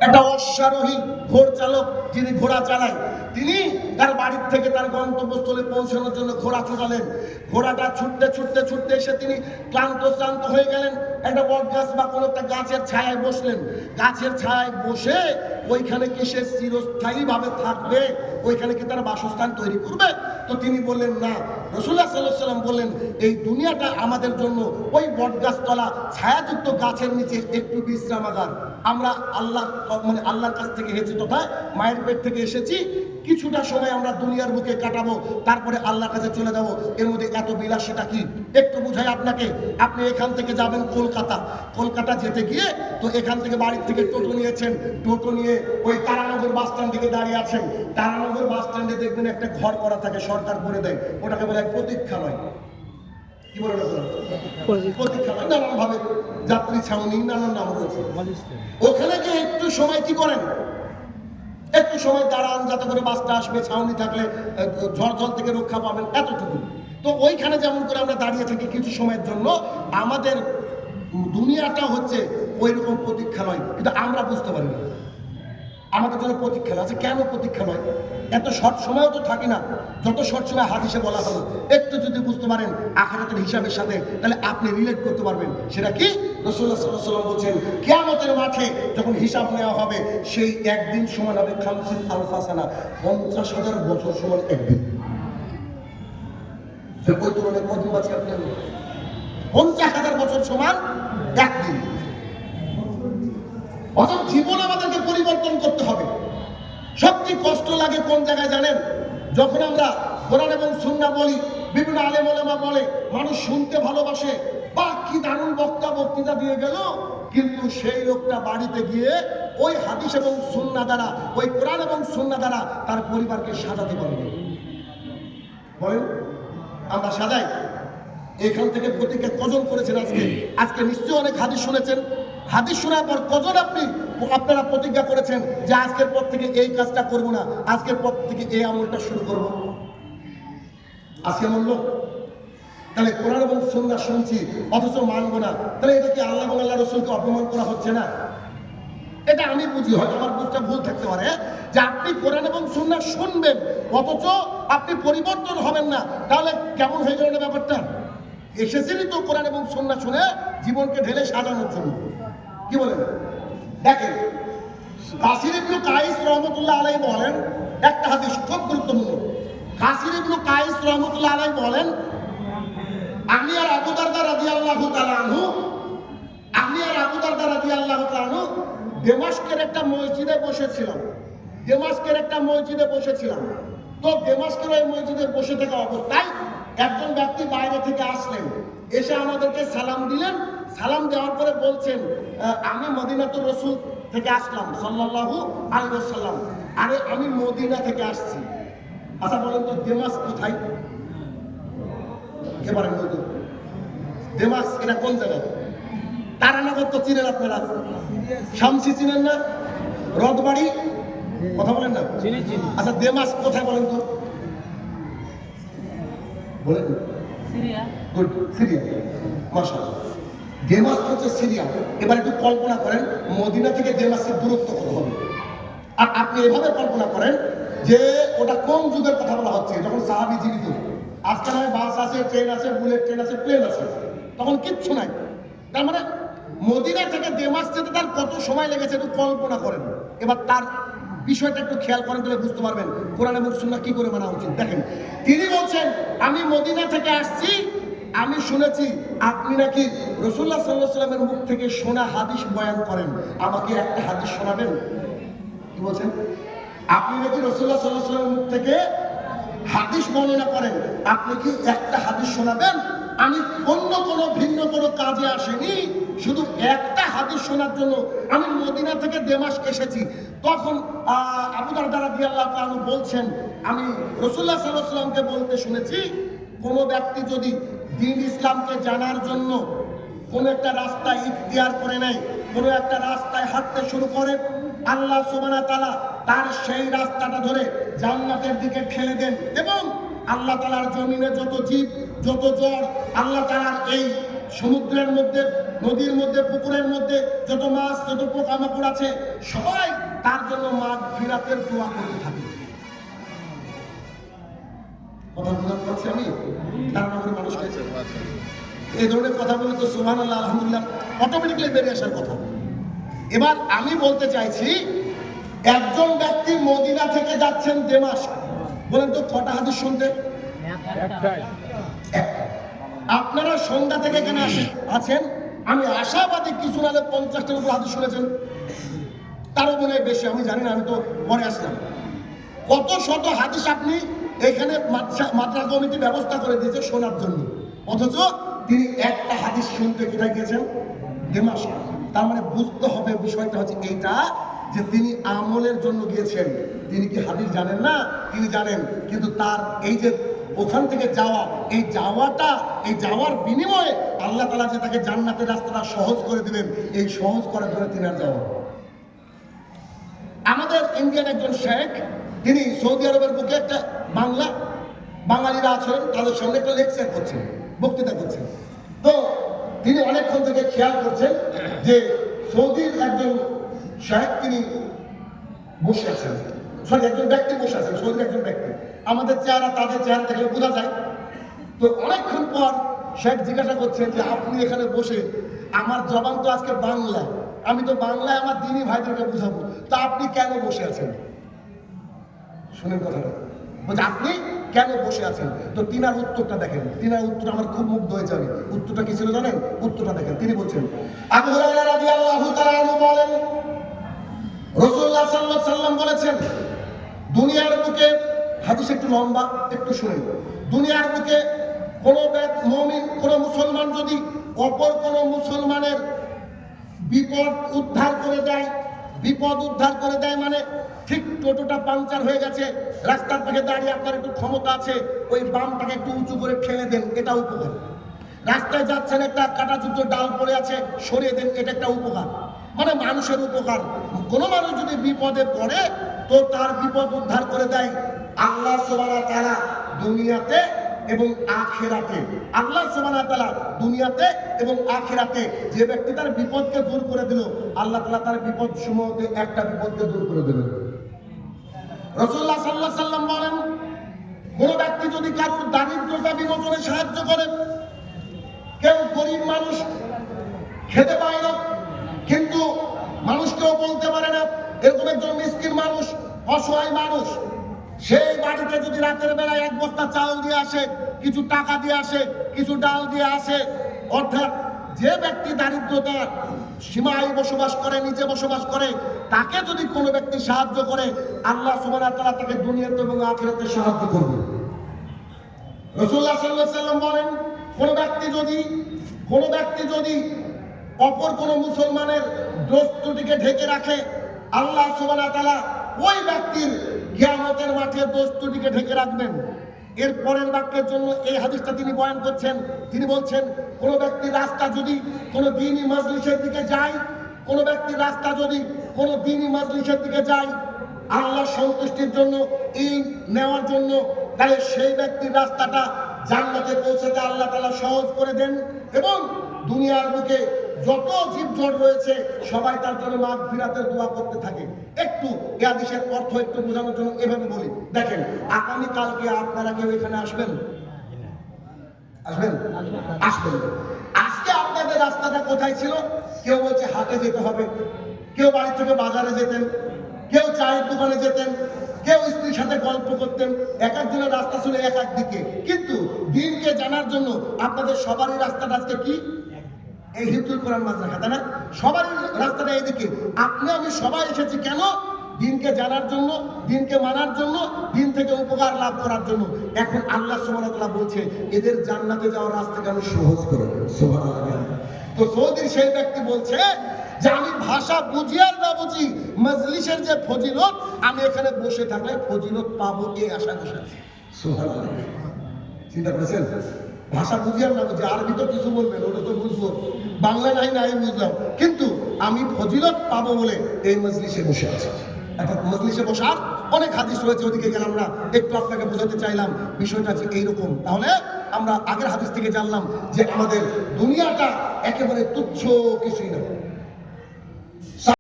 একটা অশ্বারোহী ঘোড় চালক যিনি ঘোড়া চালায়, তিনি তার বাড়ির থেকে তার গন্তব্যস্থলে পৌঁছানোর জন্য ঘোড়া ছুটালেন। ঘোড়াটা ছুটতে ছুটতে ছুটতে এসে তিনি ক্লান্ত হয়ে গেলেন। একটা বট গাছ বা কোনো একটা গাছের ছায়ায় বসলেন। গাছের ছায়ায় বসে ওইখানে কি সে চিরস্থায়ী ভাবে থাকবে? ওইখানে কি তার বাসস্থান তৈরি করবে? তো তিনি বললেন না। রাসূলুল্লাহ সাল্লাল্লাহু আলাইহি ওয়াসাল্লাম বললেন, এই দুনিয়াটা আমাদের জন্য ওই বটগাছতলা ছায়াযুক্ত গাছের নিচে একটু বিশ্রামাগার। আমরা আল্লাহর কাছ থেকে এসেছি, তথা মায়ের পেট থেকে এসেছি, কিছুটা সময় আমরা দুনিয়ার বুকে কাটাবো, তারপরে আল্লাহর কাছে চলে যাব। এর মধ্যে এত বিলাসিতা কি? একটু বুঝাই আপনাকে। আপনি এখান থেকে যাবেন কলকাতা যেতে গিয়ে তো এখান থেকে বাড়ির থেকে টোটো নিয়েছেন, টোটো নিয়ে ওই তারানগর বাস স্ট্যান্ড থেকে দাঁড়িয়ে আছেন। তারানগর বাস স্ট্যান্ডে দেখবেন একটা ঘর করা থাকে, সরকার করে দেয়, ওটাকে বলে প্রতীক্ষালয়। কি বলে প্রতীক্ষালয়? নানান ভাবে যাত্রী ছাউনি, নানান নাম রয়েছে। ওখানে গিয়ে একটু সময় কি করেন? একটু সময় দাঁড়ান, যাতে করে বাসটা আসবে, ছাউনি থাকলে ঝড় জল থেকে রক্ষা পাবেন, এতটুকু। তো ওইখানে যেমন করে আমরা দাঁড়িয়ে থাকি কিছু সময়ের জন্য, আমাদের দুনিয়াটা হচ্ছে ওই রকম প্রতীক্ষালয়, কিন্তু আমরা বুঝতে পারি না আমাদের জন্য প্রতীক্ষালয় আছে। কেন প্রতীক্ষালয়? এত শর্ট সময়ও তো থাকি না, যত শর্ট সময় হাদিসে বলা হলো। একটু যদি বুঝতে পারেন আখিরাতের হিসাবের সাথে, তাহলে আপনি রিলেট করতে পারবেন। সেটা কি? রাসূলুল্লাহ সাল্লাল্লাহু আলাইহি ওয়াসাল্লাম বলছেন, কিয়ামতের মাঠে যখন হিসাব নেওয়া হবে, সেই একদিন সমান হবে 50,000 সানা, 50,000 বছর সমান একদিন। ওই তুলনায় কত আছে আপনি? 50,000 বছর সমান একদিন। অর্থাৎ জীবন আমাদেরকে পরিবর্তন করতে হবে। সবচেয়ে কষ্ট লাগে কোন জায়গায় জানেন? যখন আমরা কোরআন এবং সুন্নাহ বলি, বিভিন্ন আলেম ওলামা বলে, মানুষ শুনতে ভালোবাসে, বা কি দারুণ বক্তৃতা দিয়ে গেল, কিন্তু সেই লোকটা বাড়িতে গিয়ে ওই হাদিস এবং সুন্নাহ দ্বারা, ওই কোরআন এবং সুন্নাহ দ্বারা তার পরিবারকে সাজাতে পারবে। বলেন, আমরা সাজাই? এখান থেকে প্রতিজ্ঞা কজন করেছেন? আজকে নিশ্চয়ই অনেক হাদিস শুনেছেন। হাদিস শোনার পর কজন আপনারা প্রতিজ্ঞা করেছেন যে আজকের পর থেকে এই কাজটা করব না, আজকের পর থেকে এই আমলটা শুরু করব? আজকে এমন লোক? তাহলে কোরআন এবং সুন্নাহ শুনছি অথচ মানব না, তাহলে এটা কি আল্লাহ এবং আল্লাহ রাসূলকে অপমান করা হচ্ছে না? এটা আমি বুঝি, হয়তো আমার বুঝটা ভুল থাকতে পারে, যে আপনি কোরআন এবং সুন্নাহ শুনবেন অথচ আপনি পরিবর্তন হবেন না, তাহলে কেমন হয়ে গেল না ব্যাপারটা? এসেছেনই তো কোরআন এবং সুন্নাহ শুনে জীবনকে ঢেলে সাজানোর জন্য। কি বলেন? দেখেন, কাসির ইবনে কাইস রাহমাতুল্লাহ আলাইহি বলেন, একটা হাদিস খুব গুরুত্বপূর্ণ। কাসির ইবনে কাইস রাহমাতুল্লাহ আলাইহি বলেন, আমি আর আবু দারদা রাদিয়াল্লাহু তাআলা আনহু দামেস্কের একটা মসজিদে বসেছিলাম। তো দামেস্কের ওই মসজিদে বসে থাকা অবস্থায় একজন ব্যক্তি বাইরে থেকে আসলেন, এসে আমাদেরকে সালাম দিলেন। সালাম দেওয়ার পরে বলছেন, আমি মদিনাতুর রাসূল থেকে আসলাম সাল্লাল্লাহু আলাইহি ওয়াসাল্লাম। আরে আমি মদিনা থেকে আসছি। আচ্ছা বলেন তো দামেস্ক কোথায়? এবারে বলতো দামেস্ক এটা কোন জায়গায়? তারানগর তো চিনেন আপনারা, শামসি চিনেন না? রথবাড়ি, কথা বলেন না? আচ্ছা দামেস্ক কোথায় বলেন তো? বলেন। সিরিয়া। মাশাআল্লাহ, দামেস্ক হচ্ছে সিরিয়া। এবার একটু কল্পনা করেন মদিনা থেকে দামেস্কের দূরত্ব কত হবে। আর আপনি এভাবে কল্পনা করেন যে ওটা কোন যুগের কথা বলা হচ্ছে, যখন সাহাবী জীবিত। আজকাল হয় বাস আছে, ট্রেন আছে, বুলেট ট্রেন আছে, প্লেন আছে, তখন কিচ্ছু নাই। তার মানে মদিনা থেকে দামেস্ক যেতে তার কত সময় লেগেছে একটু কল্পনা করেন। এবার তার বিষয়টা একটু খেয়াল করেন, তাহলে বুঝতে পারবেন কোরআন এবং সুন্নাহ কি করে মানা উচিত। দেখেন, তিনি বলছেন, আমি মদিনা থেকে আসছি, আমি শুনেছি আপনি নাকি রাসূলুল্লাহ সাল্লাল্লাহু আলাইহি ওয়াসাল্লামের মুখ থেকে শোনা হাদিস বয়ান করেন, আমাকে একটা হাদিস শোনাবেন? কি বলছেন? আপনি নাকি রাসূলুল্লাহ সাল্লাল্লাহু আলাইহি ওয়াসাল্লামের মুখ থেকে হাদিস বর্ণনা করেন, আপনি কি একটা হাদিস শোনাবেন? আমি ভিন্ন কোনো কাজে আসেনি, শুধু একটা হাদিস শোনার জন্য আমি মদিনা থেকে দামেস্ক এসেছি। তখন আবু দারদা রাদিয়াল্লাহু তাআলা বলছেন, আমি রাসূলুল্লাহ সাল্লাল্লাহু আলাইহি ওয়াসাল্লামকে বলতে শুনেছি, কোন ব্যক্তি যদি দ্বীন ইসলামকে জানার জন্য কোন একটা রাস্তা ইখতিয়ার করে নেয়, কোন একটা রাস্তায় হাঁটতে শুরু করে, আল্লাহ সুবহানাহু ওয়া তাআলা তার সেই রাস্তাটা ধরে জান্নাতের দিকে ঠেলে দেন, এবং আল্লাহ তাআলার জমিনে যত জীব, যত জড়, আল্লাহ তাআলার এই সমুদ্রের মধ্যে, নদীর মধ্যে, পুকুরের মধ্যে যত মাছ, যত পোকামাকড় আছে, সবাই তার জন্য মাগফিরাতের দোয়া করতে থাকে। কথা বুঝতে পারছি আমি? ধারণা করে মানুষকে এই ধরনের কথা বলে তো সুবহানাল্লাহ আলহামদুলিল্লাহ অটোমেটিক্যালি বেরিয়ে আসার কথা। এবার আমি বলতে চাইছি, একজন ব্যক্তি মদিনা থেকে যাচ্ছেন দেমাশক, বলেন তো কটা হাদিস শুনতে? একটাই। আপনারা সন্ধ্যা থেকে এখানে আছেন, আমি আশাবাদী কিছু নাহলে 50টার উপর হাদিস শুনেছেন, তারও মনে হয় বেশি, আমি জানি না, আমি তো পরে আসলাম। কত শত হাদিস আপনি এখানে মাদ্রাসা কমিটি ব্যবস্থা করে দিয়েছে শোনার জন্য, অথচ তিনি একটা হাদিস শুনতে কোথায় গেছেন? দেমাশক। তার মানে বুঝতে হবে বিষয়টা হচ্ছে এইটা যে তিনি আমলের জন্য গিয়েছেন। তিনি কি হাদিস জানেন না? তিনি জানেন, কিন্তু তার এই যে ওখান থেকে যাওয়া, এই যাওয়ার বিনিময়ে আল্লাহ তাআলা যে তাকে জান্নাতের রাস্তাটা সহজ করে দিবেন, এই সহজ করার জন্য তিনি আর যাওয়া। আমাদের ইন্ডিয়ান একজন শেখ, তিনি সৌদি আরবের বুকে একটা বাঙালিরা আছেন, তাদের সঙ্গে একটা লেকচার করছেন, বক্তৃতা করছেন। তো তিনি অনেকক্ষণ থেকে খেয়াল করছেন যে সৌদির একজন শেখ তিনি বসে আছেন, একজন ব্যক্তি বসে আছেন, সৌদির একজন ব্যক্তি। আমাদের চেহারা তাদের চেহারা দেখলে বোঝা যায়। তো অনেকক্ষণ পর শেখ জিজ্ঞাসা করছেন যে আপনি এখানে বসে, আমার জবান তো আজকে বাংলা, আমি তো বাংলায় আমার দিনী ভাইদেরকে বুঝাবো, তা আপনি কেন বসে আছেন? শুনেন কথাটা, বলছে আপনি কেন বসে আছেন? তো তিনার উত্তরটা দেখেন, তিনার উত্তর আমার খুব মুগ্ধ হয়ে যাবে। উত্তরটা কি ছিল জানেন? উত্তরটা দেখেন, তিনি বলছেন, আবু হুরায়রা রাদিয়াল্লাহু তাআলা আনহু বলেন, রাসূলুল্লাহ সাল্লাল্লাহু আলাইহি ওয়াসাল্লাম বলেছেন, দুনিয়ার বুকে, হাদিস একটু লম্বা, একটু শুনেন, দুনিয়ার বুকে কোনো মুমিন, কোনো মুসলমান যদি অপর কোনো মুসলমানের বিপদ উদ্ধার করে দেয়, মানে ঠিক টোটোটা পাংচার হয়ে গেছে, রাস্তার পাশে দাঁড়িয়ে আপনার একটু ক্ষমতা আছে, ওই বামটাকে একটু উঁচু করে ঠেলে দেন, এটা উপকার। রাস্তায় যাচ্ছেন, একটা কাঁটাযুক্ত ডাল পড়ে আছে, সরিয়ে দেন, এটা একটা উপকার, মানে মানুষের উপকার। কোনো মানুষ যদি বিপদে পড়ে তো তার বিপদ উদ্ধার করে দেয় আল্লাহ সুবহানাহু ওয়া তাআলা দুনিয়াতে এবং আখিরাতে। আল্লাহ সুবহানাহু ওয়া তাআলা দুনিয়াতে এবং আখিরাতে যে ব্যক্তি তার বিপদকে দূর করে দিল, আল্লাহ তাআলা তার বিপদ সমূহতে একটা বিপদকে দূর করে দিলেন। রাসূলুল্লাহ সাল্লাল্লাহু আলাইহি ওয়াসাল্লাম বলেন, কোন ব্যক্তি যদি কারোর দারিদ্রতা বিমোচনে সাহায্য করে, কেউ গরিব মানুষ খেতে পায় না, কিন্তু মানুষকেও বলতে পারে না, এরকম একজন মিসকিন মানুষ, অসহায় মানুষ, সেই বাড়িতে যদি রাতের বেলায় এক বস্তা চাল দিয়ে আসে, কিছু টাকা দিয়ে আসে, কিছু ডাল দিয়ে আসে, অর্থাৎ যে ব্যক্তি দারিদ্রতার সীমায় বসবাস করে, নিচে বসবাস করে, তাকে যদি কোনো ব্যক্তি সাহায্য করে, আল্লাহ সুবহানাহু ওয়া তাআলা তাকে দুনিয়াতে এবং আখিরাতে সাহায্য করবে। রাসূলুল্লাহ সাল্লাল্লাহু আলাইহি ওয়াসাল্লাম বলেন, কোনো ব্যক্তি যদি অপর কোনো মুসলমানের দোষ ত্রুটিকে ঢেকে রাখে, আল্লাহ সুবহানাহু ওয়া তাআলা ওই ব্যক্তির কিয়ামতের মাঠে দোষ ত্রুটিকে ঢেকে রাখবেন। এর পরের বাক্যের জন্য এই হাদিসটা তিনি বয়ান করছেন। তিনি বলছেন, কোনো ব্যক্তির রাস্তা যদি কোনো দ্বীনি মাজলিসের দিকে যায়, কোনো ব্যক্তির রাস্তা যদি কোনো দ্বীনি মাজলিসের দিকে যায় আল্লাহ সন্তুষ্টির জন্য, ইলম নেওয়ার জন্য, তাহলে সেই ব্যক্তির রাস্তাটা জান্নাতে পৌঁছাতে আল্লাহ তাআলা সহজ করে দেন, এবং দুনিয়ার বুকে যত জীবজড় রয়েছে সবাই তার জন্য মাগফিরাতের দোয়া করতে থাকে। একটু এই হাদিসের অর্থ একটু বোঝানোর জন্য এভাবে বলি, দেখেন, আগামী কালকে আপনারা কেউ এখানে আসবেন? আজকে আপনাদের রাস্তাটা কোথায় ছিল? কেউ বলছে হাটে যেতে হবে, কেউ বাড়ি থেকে বাজারে যেতেন, কেউ চায়ের দোকানে যেতেন, কেউ স্ত্রীর সাথে গল্প করতেন, এক একজনের রাস্তা ছিল এক এক দিকে। কিন্তু দিনকে জানার জন্য আপনাদের সবারই রাস্তাটা আজকে কি? এই হিফজুল কোরআন মাদ্রাসা, তাই না? সবারই রাস্তাটা এইদিকে। আপনি আমি সবাই এসেছি কেন? দিনকে জানার জন্য, দিনকে মানার জন্য, দিন থেকে উপকার লাভ করার জন্য। এখন আল্লাহ সুবহানাহু ওয়া তাআলা বলছে, এদের জান্নাতে যাওয়ার রাস্তাকে আমি সহজ করে দেব। সুবহানাল্লাহ। তো সৌদির সেই ব্যক্তি বলছে যে আমি ভাষা বুঝি আর না বুঝি, মজলিসের যে ফজিলত, আমি এখানে বসে থাকলে ফজিলত পাবো, এই আশা বসে আছি। সুবহানাল্লাহ। চিন্তা করেছেন? ভাষা বুঝি আর না বুঝি, আরবি তো কিছু বলবেন, ওটা তো বুঝবো, বাংলা নাই বুঝলাম, কিন্তু আমি ফজিলত পাবো বলে এই মজলিসে বসে আছি। অর্থাৎ মজলিসে বসার অনেক হাদিস রয়েছে, ওদিকে গেলাম না, একটু আপনাকে বোঝাতে চাইলাম বিষয়টা যে এইরকম। তাহলে আমরা আগের হাদিস থেকে জানলাম যে আমাদের দুনিয়াটা একেবারে তুচ্ছ কিছুই না।